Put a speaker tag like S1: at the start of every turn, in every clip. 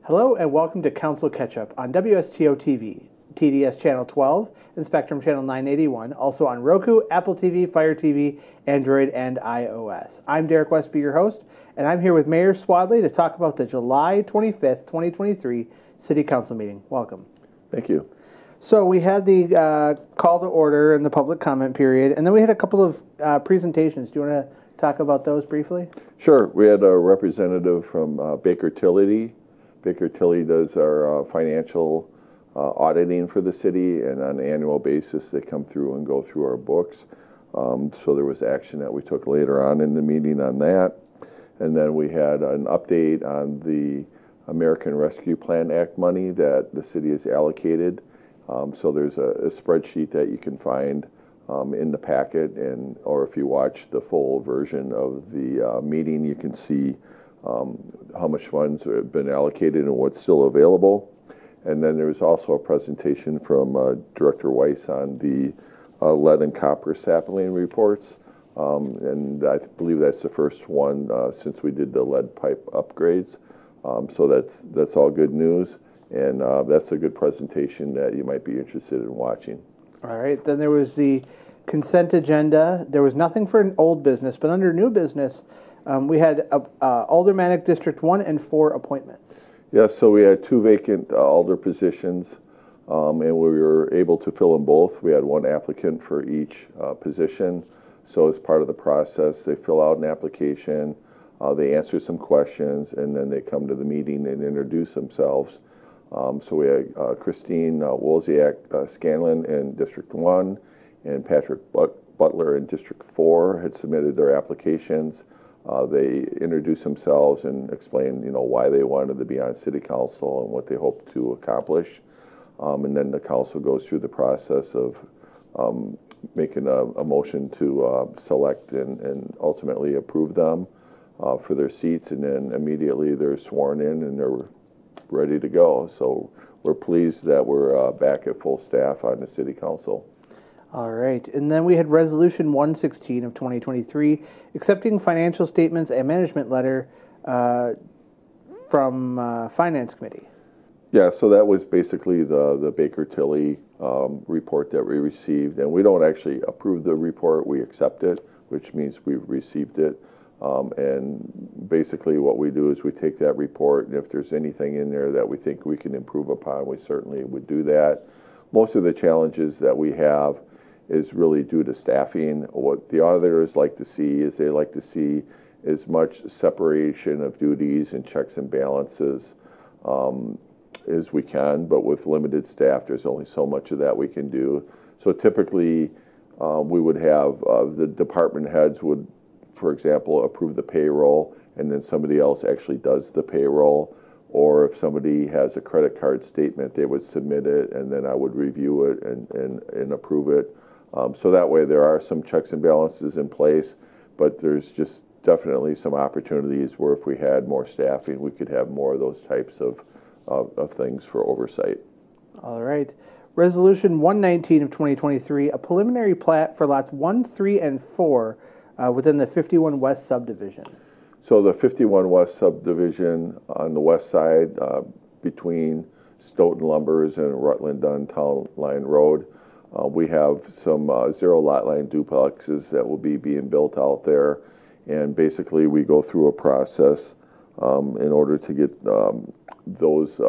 S1: Hello and welcome to Council Catch-Up on WSTO TV, TDS Channel 12, and Spectrum Channel 981, also on Roku, Apple TV, Fire TV, Android, and iOS. I'm Derek Westby, your host, and I'm here with Mayor Swadley to talk about the July 25th, 2023 City Council meeting. Welcome.
S2: Thank you.
S1: So we had the call to order and the public comment period, and then we had a couple of presentations. Do you want to talk about those briefly?
S2: Sure. We had a representative from Baker Tilly. Baker Tilly does our financial auditing for the city, and on an annual basis they come through and go through our books. So there was action that we took later on in the meeting on that. And then we had an update on the American Rescue Plan Act money that the city has allocated. So there's a spreadsheet that you can find in the packet, or if you watch the full version of the meeting, you can see how much funds have been allocated and what's still available. And then there was also a presentation from Director Weiss on the lead and copper sapling reports. And I believe that's the first one since we did the lead pipe upgrades. So that's all good news. And that's a good presentation that you might be interested in watching.
S1: All right. Then there was the consent agenda. There was nothing for an old business, but under new business, we had Aldermanic District 1 and 4 appointments.
S2: Yeah, so we had 2 vacant alder positions, and we were able to fill them both. We had 1 applicant for each position. So as part of the process, they fill out an application, they answer some questions, and then they come to the meeting and introduce themselves. So we had Christine Wozniak Scanlon in District 1, and Patrick Butler in District 4 had submitted their applications. They introduced themselves and explained, why they wanted to be on City Council and what they hope to accomplish. And then the council goes through the process of making a motion to select and ultimately approve them for their seats, and then immediately they're sworn in and they're ready to go. So we're pleased that we're back at full staff on the City Council.
S1: All right. And then we had Resolution 116 of 2023, accepting financial statements and management letter from Finance Committee.
S2: Yeah, so that was basically the Baker Tilly report that we received. And we don't actually approve the report, we accept it, which means we've received it. And basically what we do is we take that report, and if there's anything in there that we think we can improve upon, we certainly would do that. Most of the challenges that we have is really due to staffing. What the auditors like to see is they like to see as much separation of duties and checks and balances as we can, but with limited staff, there's only so much of that we can do. So typically we would have the department heads would, for example, approve the payroll, and then somebody else actually does the payroll. Or if somebody has a credit card statement, they would submit it, and then I would review it and approve it. So that way there are some checks and balances in place, but there's just definitely some opportunities where if we had more staffing, we could have more of those types of things for oversight.
S1: All right. Resolution 119 of 2023, a preliminary plat for lots 1, 3, and 4 within the 51 West subdivision.
S2: So the 51 West subdivision on the west side between Stoughton Lumbers and Rutland Dunn Town Line Road, we have some 0 lot line duplexes that will be being built out there. And basically we go through a process in order to get those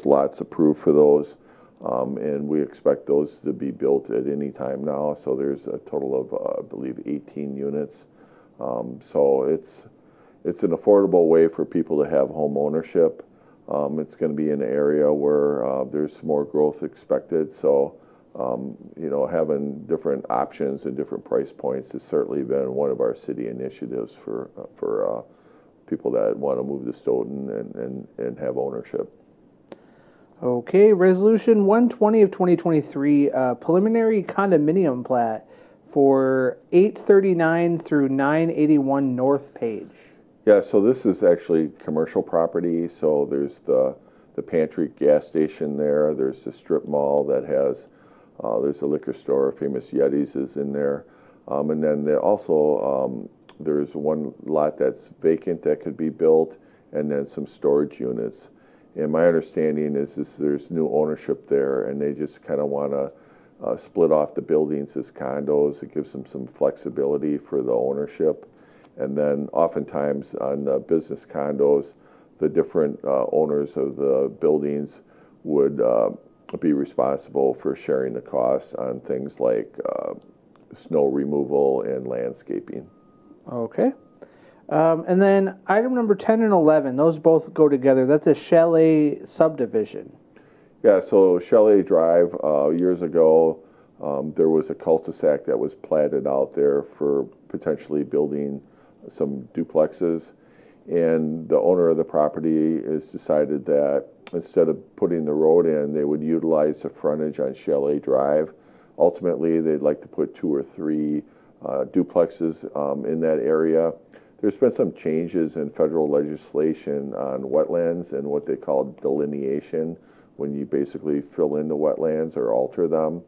S2: lots approved for those. And we expect those to be built at any time now. So there's a total of, I believe, 18 units. So it's an affordable way for people to have home ownership. It's going to be in an area where there's more growth expected. So, having different options and different price points has certainly been one of our city initiatives for people that want to move to Stoughton and have ownership.
S1: Okay, Resolution 120 of 2023, preliminary condominium plat for 839 through 981 North Page.
S2: Yeah, so this is actually commercial property. So there's the Pantry gas station there. There's the strip mall that has, there's a liquor store, Famous Yetis is in there. And then there also, there's one lot that's vacant that could be built, and then some storage units. And my understanding is there's new ownership there, and they just kind of want to split off the buildings as condos. It gives them some flexibility for the ownership. And then oftentimes on the business condos, the different owners of the buildings would be responsible for sharing the costs on things like snow removal and landscaping.
S1: Okay. And then item number 10 and 11, those both go together. That's a chalet subdivision.
S2: Yeah, so Chalet Drive, years ago, there was a cul-de-sac that was platted out there for potentially building some duplexes. And the owner of the property has decided that instead of putting the road in, they would utilize the frontage on Chalet Drive. Ultimately, they'd like to put 2 or 3 duplexes in that area. There's been some changes in federal legislation on wetlands and what they call delineation, when you basically fill in the wetlands or alter them.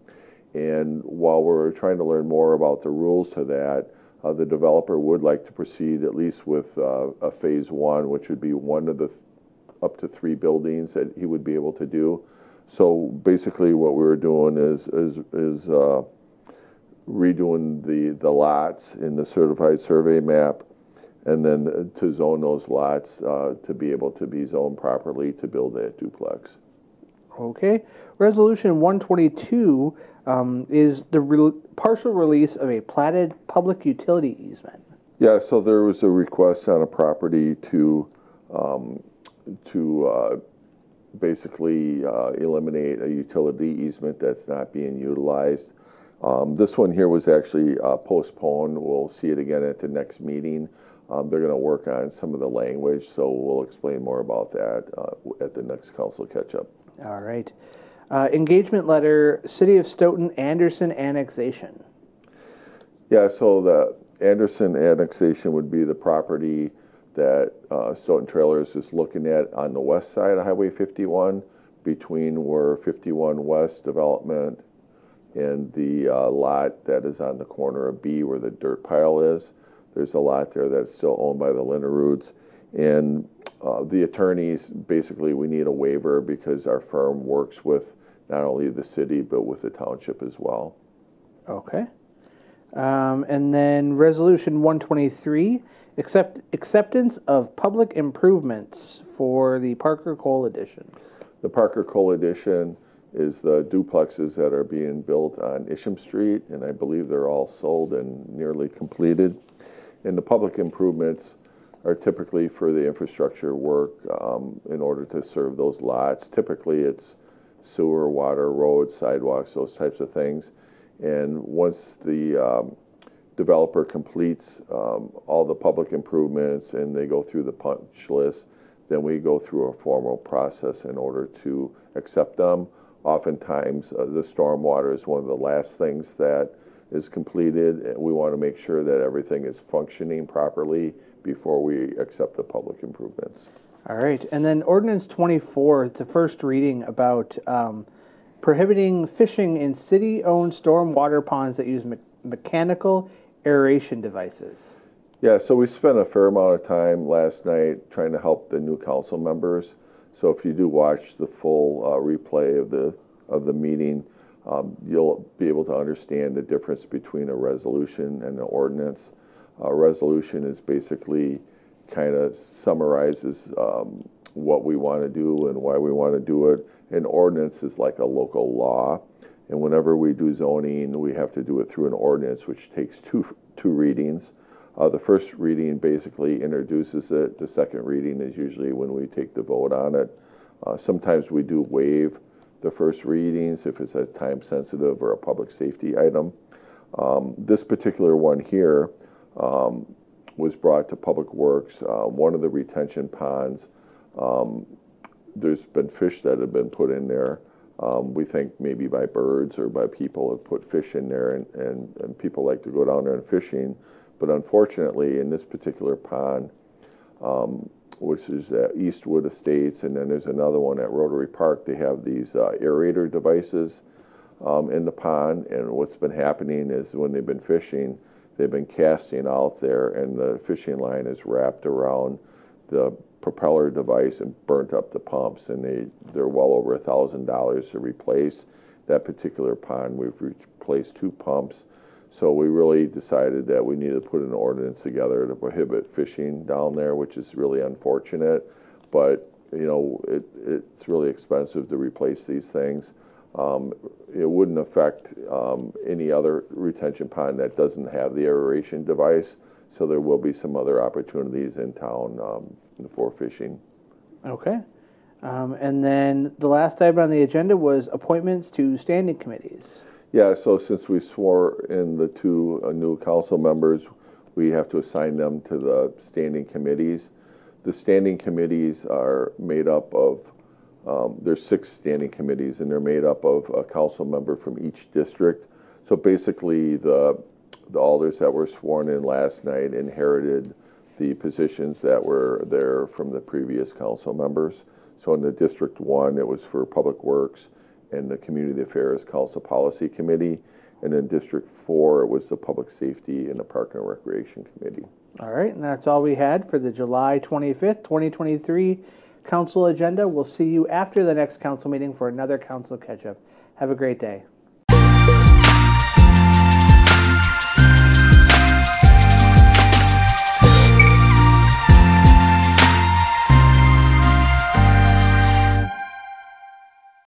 S2: And while we're trying to learn more about the rules to that, the developer would like to proceed at least with a phase 1, which would be one of the up to 3 buildings that he would be able to do. So basically what we were doing is redoing the lots in the certified survey map, and then to zone those lots to be able to be zoned properly to build that duplex.
S1: Okay. Resolution 122 is the partial release of a platted public utility easement.
S2: Yeah, so there was a request on a property to basically eliminate a utility easement that's not being utilized. This one here was actually postponed. We'll see it again at the next meeting. They're going to work on some of the language, so we'll explain more about that at the next council catch-up.
S1: All right. Engagement letter, City of Stoughton Anderson annexation.
S2: Yeah, so the Anderson annexation would be the property that Stoughton Trailers is looking at on the west side of Highway 51, between where 51 West development and the lot that is on the corner of B where the dirt pile is. There's a lot there that's still owned by the Linneroods. And the attorneys, basically we need a waiver because our firm works with not only the city but with the township as well.
S1: Okay. And then resolution 123, acceptance of public improvements for the Parker Cole Edition.
S2: The Parker Cole Edition is the duplexes that are being built on Isham Street, and I believe they're all sold and nearly completed. And the public improvements are typically for the infrastructure work in order to serve those lots. Typically it's sewer, water, roads, sidewalks, those types of things. And once the developer completes all the public improvements and they go through the punch list, then we go through a formal process in order to accept them. Oftentimes the stormwater is one of the last things that is completed. We want to make sure that everything is functioning properly before we accept the public improvements.
S1: All right. And then ordinance 24, it's a first reading about prohibiting fishing in city-owned stormwater ponds that use mechanical aeration devices.
S2: Yeah, so we spent a fair amount of time last night trying to help the new council members. So if you do watch the full replay of the meeting, you'll be able to understand the difference between a resolution and an ordinance. A resolution is basically kind of summarizes what we want to do and why we want to do it. An ordinance is like a local law. And whenever we do zoning, we have to do it through an ordinance, which takes two readings. The first reading basically introduces it. The second reading is usually when we take the vote on it. Sometimes we do waive the first readings if it's a time sensitive or a public safety item. This particular one here was brought to Public Works. One of the retention ponds, there's been fish that have been put in there. We think maybe by birds or by people have put fish in there, and people like to go down there and fishing. But unfortunately, in this particular pond, which is at Eastwood Estates, and then there's another one at Rotary Park, they have these aerator devices in the pond. And what's been happening is when they've been fishing, they've been casting out there, and the fishing line is wrapped around the propeller device and burnt up the pumps, and they're well over $1,000 to replace that particular pond. We've replaced 2 pumps, so we really decided that we needed to put an ordinance together to prohibit fishing down there, which is really unfortunate, but you know, it's really expensive to replace these things. It wouldn't affect any other retention pond that doesn't have the aeration device, so there will be some other opportunities in town for fishing.
S1: Okay. And then the last item on the agenda was appointments to standing committees.
S2: Yeah, so since we swore in the 2 new council members, we have to assign them to the standing committees. The standing committees are made up of, there's 6 standing committees, and they're made up of a council member from each district. So basically, the alders that were sworn in last night inherited the positions that were there from the previous council members. So in the District 1, it was for Public Works and the Community Affairs Council Policy Committee. And in District 4, it was the Public Safety and the Park and Recreation Committee.
S1: All right, and that's all we had for the July 25th, 2023 council agenda. We'll see you after the next council meeting for another council catch-up. Have a great day.